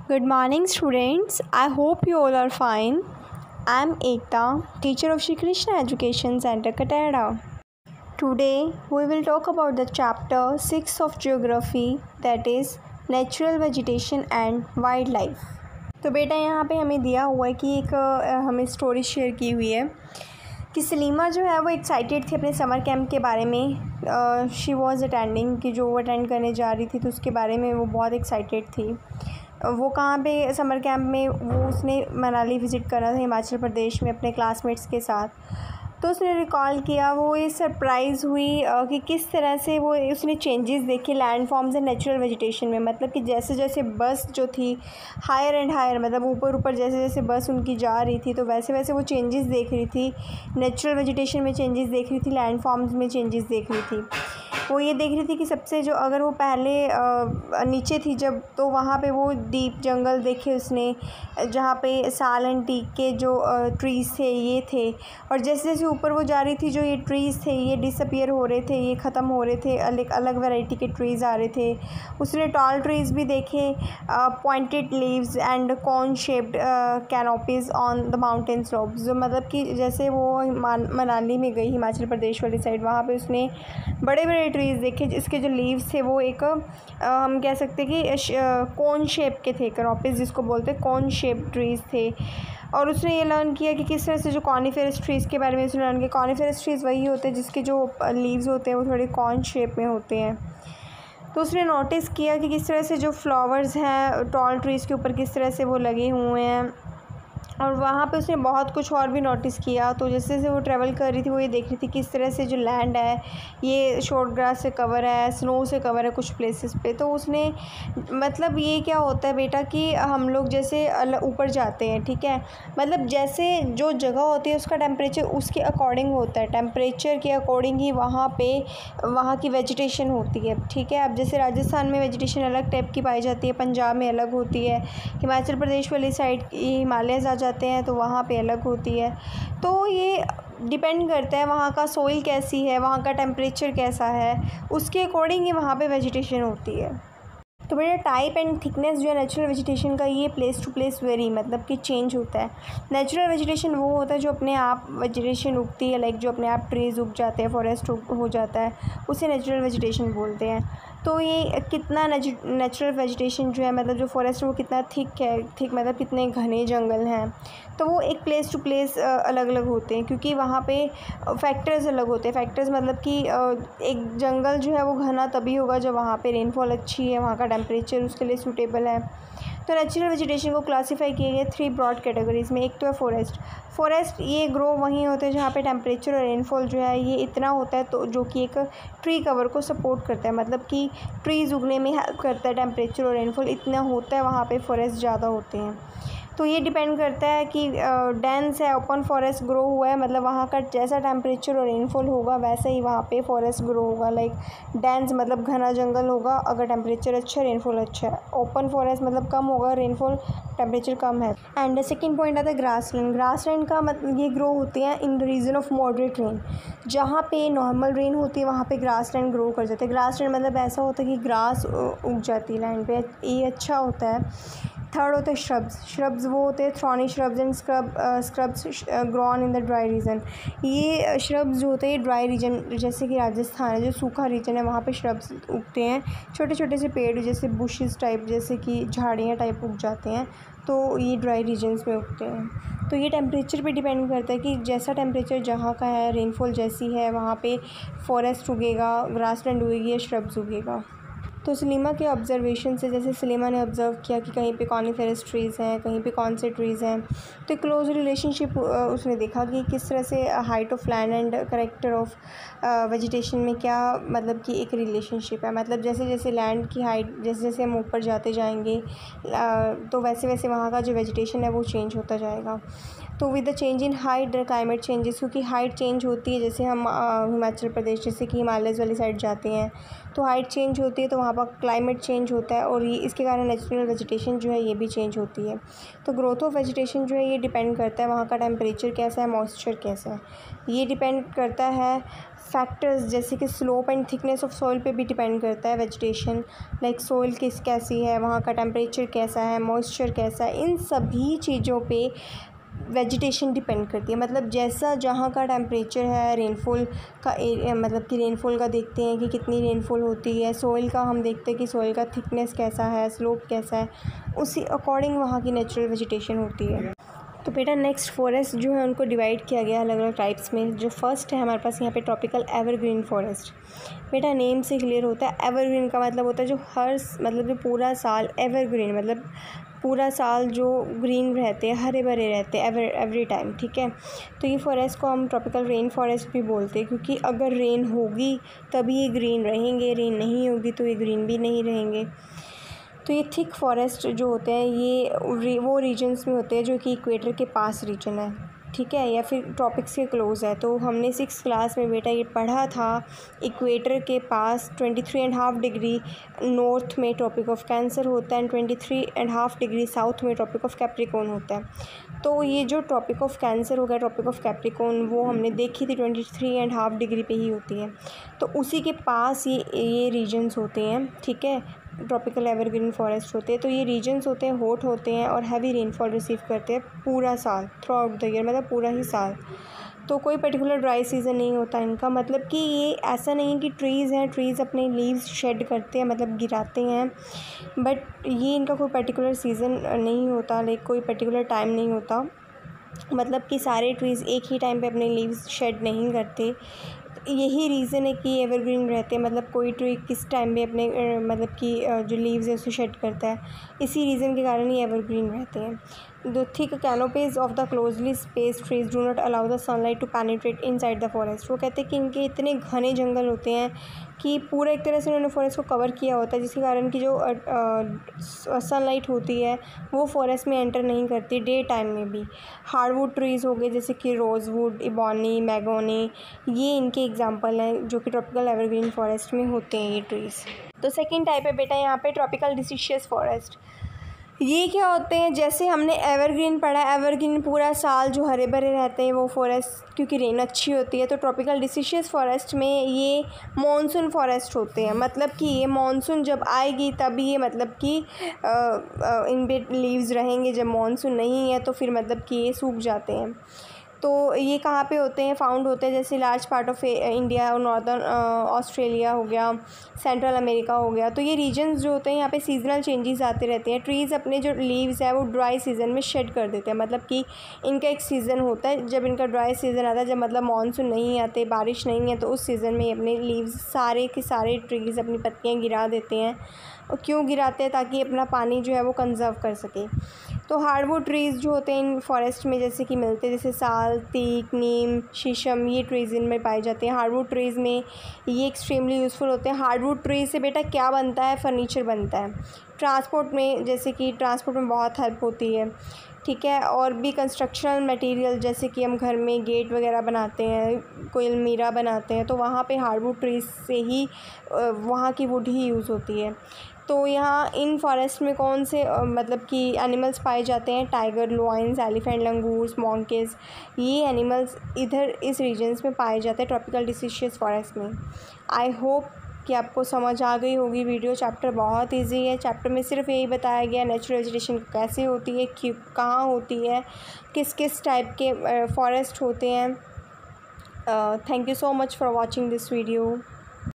Good morning, students. I hope you all are fine. I am Ekta, teacher of Shri Krishna Education Center, Katara. Today, we will talk about the chapter 6 of Geography, that is Natural Vegetation and Wildlife. तो बेटा यहाँ पे हमें दिया हुआ है कि एक हमें स्टोरी शेयर की हुई है कि सलीमा जो है वो एक्साइटेड थी अपने समर कैंप के बारे में। शी वॉज़ अटेंडिंग, कि जो वो अटेंड करने जा रही थी तो उसके बारे में वो बहुत एक्साइटेड थी। वो कहाँ पे समर कैंप में वो उसने मनाली विज़िट करा था, हिमाचल प्रदेश में, अपने क्लासमेट्स के साथ। तो उसने रिकॉल किया, वो ये सरप्राइज़ हुई कि किस तरह से वो उसने चेंजेस देखे land forms and natural vegetation में। मतलब कि जैसे जैसे बस जो थी हायर एंड हायर, मतलब ऊपर ऊपर जैसे जैसे बस उनकी जा रही थी तो वैसे वैसे वो चेंजेस देख रही थी, नेचुरल वेजिटेशन में चेंजेस देख रही थी, लैंड फॉर्म्स में चेंजेस देख रही थी। वो ये देख रही थी कि सबसे जो अगर वो पहले नीचे थी जब, तो वहाँ पे वो डीप जंगल देखे उसने, जहाँ पे साल एंड टीक के जो ट्रीज़ थे ये थे। और जैसे जैसे ऊपर वो जा रही थी जो ये ट्रीज़ थे ये डिसअपियर हो रहे थे, ये ख़त्म हो रहे थे, अलग अलग वैरायटी के ट्रीज़ आ रहे थे। उसने टॉल ट्रीज़ भी देखे, pointed leaves and cone shaped canopies on the mountain slopes. जो मतलब कि जैसे वो मनाली में गई, हिमाचल प्रदेश वाली साइड, वहाँ पे उसने बड़े बड़े ट्रीज़ देखे जिसके जो लीव्स थे वो एक हम कह सकते कि कोन शेप के थे, कैनोपीज़ जिसको बोलते हैं, कोन शेप ट्रीज़ थे। और उसने ये लर्न किया कि किस तरह से जो कॉनिफेरस ट्रीज़ के बारे में उसने लर्न किया। कॉनिफेरस ट्रीज़ वही होते हैं जिसके जो लीव्स होते हैं वो थोड़े कॉन शेप में होते हैं। तो उसने नोटिस किया कि किस तरह से जो फ्लावर्स हैं टॉल ट्रीज़ के ऊपर किस तरह से वो लगे हुए हैं। और वहाँ पे उसने बहुत कुछ और भी नोटिस किया। तो जैसे जैसे वो ट्रैवल कर रही थी वो ये देख रही थी किस तरह से जो लैंड है ये शॉर्ट ग्रास से कवर है, स्नो से कवर है कुछ प्लेसेस पे। तो उसने मतलब ये क्या होता है बेटा कि हम लोग जैसे ऊपर जाते हैं, ठीक है, मतलब जैसे जो जगह होती है उसका टेम्परेचर उसके अकॉर्डिंग होता है, टेम्परेचर के अकॉर्डिंग ही वहाँ पे वहाँ की वेजिटेशन होती है, ठीक है। अब जैसे राजस्थान में वेजिटेशन अलग टाइप की पाई जाती है, पंजाब में अलग होती है, हिमाचल प्रदेश वाली साइड हिमालयज़ आ जाते हैं तो वहाँ पे अलग होती है। तो ये डिपेंड करता है वहाँ का सोइल कैसी है, वहाँ का टेम्परेचर कैसा है, उसके अकॉर्डिंग ही वहाँ पे वेजिटेशन होती है। तो बेटा टाइप एंड थिकनेस जो है नेचुरल वेजिटेशन का ये प्लेस टू प्लेस वेरी, मतलब कि चेंज होता है। नेचुरल वेजिटेशन वो होता है जो अपने आप वेजिटेशन उगती है, लाइक जो अपने आप ट्रीज़ उग जाते हैं, फॉरेस्ट हो जाता है, उसे नेचुरल वेजिटेशन बोलते हैं। तो ये कितना नेचुरल वेजिटेशन जो है, मतलब जो फॉरेस्ट है वो कितना थिक है, थिक मतलब कितने घने जंगल हैं, तो वो एक प्लेस टू प्लेस अलग अलग होते हैं क्योंकि वहाँ पे फैक्टर्स अलग होते हैं। फैक्टर्स मतलब कि एक जंगल जो है वो घना तभी होगा जब वहाँ पे रेनफॉल अच्छी है, वहाँ का टेम्परेचर उसके लिए सूटेबल है। तो नेचुरल वेजिटेशन को क्लासीफाई किए गए 3 ब्रॉड कैटेगरीज़ में। एक तो है फॉरेस्ट ये ग्रो वहीं होते हैं जहाँ पे टेम्परेचर और रेनफॉल जो है ये इतना होता है, तो जो कि एक ट्री कवर को सपोर्ट करता है, मतलब कि ट्रीज़ उगने में हेल्प करता है। टेम्परेचर और रेनफॉल इतना होता है वहाँ पे फॉरेस्ट ज़्यादा होते हैं। तो ये डिपेंड करता है कि डेंस है, ओपन फॉरेस्ट ग्रो हुआ है, मतलब वहाँ का जैसा टेम्परेचर और रेनफॉल होगा वैसे ही वहाँ पे फॉरेस्ट ग्रो होगा। लाइक डेंस मतलब घना जंगल होगा अगर टेम्परेचर अच्छा है, रेनफॉल अच्छा है। ओपन फॉरेस्ट मतलब कम होगा, रेनफॉल टेम्परेचर कम है। एंड सेकंड पॉइंट आता है ग्रासलैंड का मतलब ये ग्रो होते हैं in the region of moderate rain. जहाँ पे नॉर्मल रेन होती है वहाँ पे ग्रासलैंड ग्रो कर जाते हैं। ग्रासलैंड मतलब ऐसा होता है कि ग्रास उग जाती है लैंड पे, ये अच्छा होता है। थर्ड होते हैं श्रब्स वो होते हैं thorny shrubs and scrubs grown in the dry region. ये श्रब्स जो होते हैं ड्राई रीजन, जैसे कि राजस्थान है जो सूखा रीजन है वहाँ पे श्रब्स उगते हैं, छोटे छोटे से पेड़ जैसे बुशेस टाइप, जैसे कि झाड़ियाँ टाइप उग जाते हैं, तो ये ड्राई रीजन्स में उगते हैं। तो ये टेम्परेचर पे डिपेंड करता है कि जैसा टेम्परेचर जहाँ का है, रेनफॉल जैसी है, वहाँ पे फॉरेस्ट उगेगा, ग्रासलैंड उगेगी या श्रब्स उगेगा। तो सलीमा के ऑब्जर्वेशन से, जैसे सलीमा ने ऑब्ज़र्व किया कि कहीं पे कॉनिफेरस ट्रीज़ हैं, कहीं पे कौन से ट्रीज़ हैं, तो क्लोज रिलेशनशिप उसने देखा कि किस तरह से height of land and character of vegetation में क्या मतलब कि एक रिलेशनशिप है। मतलब जैसे जैसे लैंड की हाइट, जैसे जैसे हम ऊपर जाते जाएंगे तो वैसे वैसे वहाँ का जो वेजिटेशन है वो चेंज होता जाएगा। तो with the change in height the climate changes, क्योंकि हाइट चेंज होती है, जैसे हम हिमाचल प्रदेश जैसे कि हिमालयज़ वाली साइड जाते हैं तो हाइट चेंज होती है, तो वहाँ पर क्लाइमेट चेंज होता है और ये इसके कारण नेचुरल वेजिटेशन जो है ये भी चेंज होती है। तो ग्रोथ ऑफ वेजिटेशन जो है ये डिपेंड करता है वहाँ का टेम्परेचर कैसा है, मॉइस्चर कैसा है, ये डिपेंड करता है फैक्टर्स जैसे कि slope and thickness of soil पे भी डिपेंड करता है वेजिटेशन, लाइक सॉइल कैसी है, वहाँ का टेम्परेचर कैसा है, मॉइस्चर कैसा है, इन सभी चीज़ों पे वेजिटेशन डिपेंड करती है। मतलब जैसा जहाँ का टेम्परेचर है, रेनफॉल का एरिया, मतलब कि रेनफॉल का देखते हैं कि कितनी रेनफॉल होती है, सॉइल का हम देखते हैं कि सॉइल का थिकनेस कैसा है, स्लोप कैसा है, उसी अकॉर्डिंग वहाँ की नेचुरल वेजिटेशन होती है। तो बेटा नेक्स्ट फॉरेस्ट जो है उनको डिवाइड किया गया अलग अलग टाइप्स में। जो फर्स्ट है हमारे पास यहाँ पे ट्रॉपिकल एवरग्रीन फॉरेस्ट। बेटा नेम से क्लियर होता है, एवरग्रीन का मतलब होता है जो हर मतलब जो पूरा साल, एवरग्रीन मतलब पूरा साल जो ग्रीन रहते हैं, हरे भरे रहते हैं एवरी टाइम, ठीक है। तो ये फॉरेस्ट को हम ट्रॉपिकल रेन फॉरेस्ट भी बोलते हैं, क्योंकि अगर रेन होगी तभी ये ग्रीन रहेंगे, रेन नहीं होगी तो ये ग्रीन भी नहीं रहेंगे। तो ये थिक फॉरेस्ट जो होते हैं ये वो रीजन्स में होते हैं जो कि इक्वेटर के पास रीजन है, ठीक है, या फिर ट्रॉपिक्स के क्लोज़ है। तो हमने 6th क्लास में बेटा ये पढ़ा था, इक्वेटर के पास 23.5 डिग्री नॉर्थ में ट्रॉपिक ऑफ कैंसर होता है एंड 23.5 डिग्री साउथ में ट्रॉपिक ऑफ कैप्रिकॉर्न होता है। तो ये जो ट्रॉपिक ऑफ कैंसर हो गया, ट्रॉपिक ऑफ कैप्रिकॉर्न, वो हमने देखी थी 23.5 डिग्री पे ही होती है। तो उसी के पास ये रीजन्स होते हैं, ठीक है, ट्रॉपिकल एवरग्रीन फॉरेस्ट होते हैं। तो ये रीजन्स होते हैं, हॉट होते हैं और हैवी रेनफॉल रिसीव करते हैं पूरा साल, थ्रू आउट द ईयर, मतलब पूरा ही साल। तो कोई पर्टिकुलर ड्राई सीज़न नहीं होता इनका। मतलब कि ये ऐसा नहीं है कि ट्रीज़ हैं, ट्रीज़ अपने लीव्स शेड करते हैं, मतलब गिराते हैं, बट ये इनका कोई पर्टिकुलर सीज़न नहीं होता, लाइक कोई पर्टिकुलर टाइम नहीं होता। मतलब कि सारे ट्रीज़ एक ही टाइम पे अपने लीव्स शेड नहीं करते। यही रीज़न है कि एवरग्रीन रहते हैं, मतलब कोई ट्री किस टाइम पे अपने मतलब कि जो लीव्स है उसे शेड करता है, इसी रीज़न के कारण ये एवरग्रीन रहते हैं। The thick canopies of the closely spaced trees do not allow the sunlight to penetrate inside the forest. वो कहते हैं कि इनके इतने घने जंगल होते हैं कि पूरा एक तरह से उन्होंने फॉरेस्ट को कवर किया होता है, जिसके कारण कि जो सनलाइट होती है वो फॉरेस्ट में एंटर नहीं करती डे टाइम में भी। हार्डवुड ट्रीज़ हो गए जैसे कि रोज़वुड, इबॉनी, मैगोनी, ये इनके एग्जांपल हैं जो कि ट्रॉपिकल एवरग्रीन फॉरेस्ट में होते हैं ये ट्रीज़। तो सेकंड टाइप है बेटा यहाँ पे ट्रॉपिकल डिसिशियस फॉरेस्ट। ये क्या होते हैं, जैसे हमने एवरग्रीन पढ़ा, एवरग्रीन पूरा साल जो हरे भरे रहते हैं वो फॉरेस्ट, क्योंकि रेन अच्छी होती है। तो ट्रॉपिकल डिसिशियस फॉरेस्ट में ये मॉनसून फॉरेस्ट होते हैं, मतलब कि ये मॉनसून जब आएगी तभी ये मतलब कि इन पे लीव्स रहेंगे, जब मॉनसून नहीं है तो फिर मतलब कि ये सूख जाते हैं। तो ये कहाँ पे होते हैं, फाउंड होते हैं जैसे लार्ज पार्ट ऑफ इंडिया और नॉर्दर्न ऑस्ट्रेलिया हो गया, सेंट्रल अमेरिका हो गया। तो ये रीजन्स जो होते हैं यहाँ पे सीजनल चेंजेस आते रहते हैं। ट्रीज़ अपने जो लीव्स है वो ड्राई सीज़न में शेड कर देते हैं, मतलब कि इनका एक सीज़न होता है जब इनका ड्राई सीज़न आता है, जब मतलब मानसून नहीं आते, बारिश नहीं है, तो उस सीज़न में ये अपने लीव्स सारे के सारे ट्रीज़ अपनी पत्तियाँ गिरा देते हैं। और क्यों गिराते हैं, ताकि अपना पानी जो है वो कंजर्व कर सके। तो हार्डवुड ट्रीज़ जो होते हैं इन फॉरेस्ट में जैसे कि मिलते हैं, जैसे साल, तीक, नीम, शीशम, ये ट्रीज़ इनमें पाए जाते हैं। हार्डवुड ट्रीज़ में ये एक्सट्रीमली यूज़फुल होते हैं। हार्डवुड ट्रीज़ से बेटा क्या बनता है, फर्नीचर बनता है। ट्रांसपोर्ट में, जैसे कि ट्रांसपोर्ट में बहुत हेल्प होती है, ठीक है। और भी कंस्ट्रक्शनल मटेरियल जैसे कि हम घर में गेट वगैरह बनाते हैं, कोई अलमीरा बनाते हैं, तो वहाँ पे हार्डवुड ट्रीज़ से ही वहाँ की वुड ही यूज़ होती है। तो यहाँ इन फॉरेस्ट में कौन से मतलब कि एनिमल्स पाए जाते हैं, tiger, Lions, elephant, langurs, monkeys, ये एनिमल्स इधर इस रीजन्स में पाए जाते हैं ट्रॉपिकल डिसिशियस फॉरेस्ट में। आई होप कि आपको समझ आ गई होगी वीडियो। चैप्टर बहुत इजी है। चैप्टर में सिर्फ यही बताया गया नेचुरल वेजिटेशन कैसे होती है, क्यों, कहाँ होती है, किस किस टाइप के फॉरेस्ट होते हैं। Thank you so much for watching this video.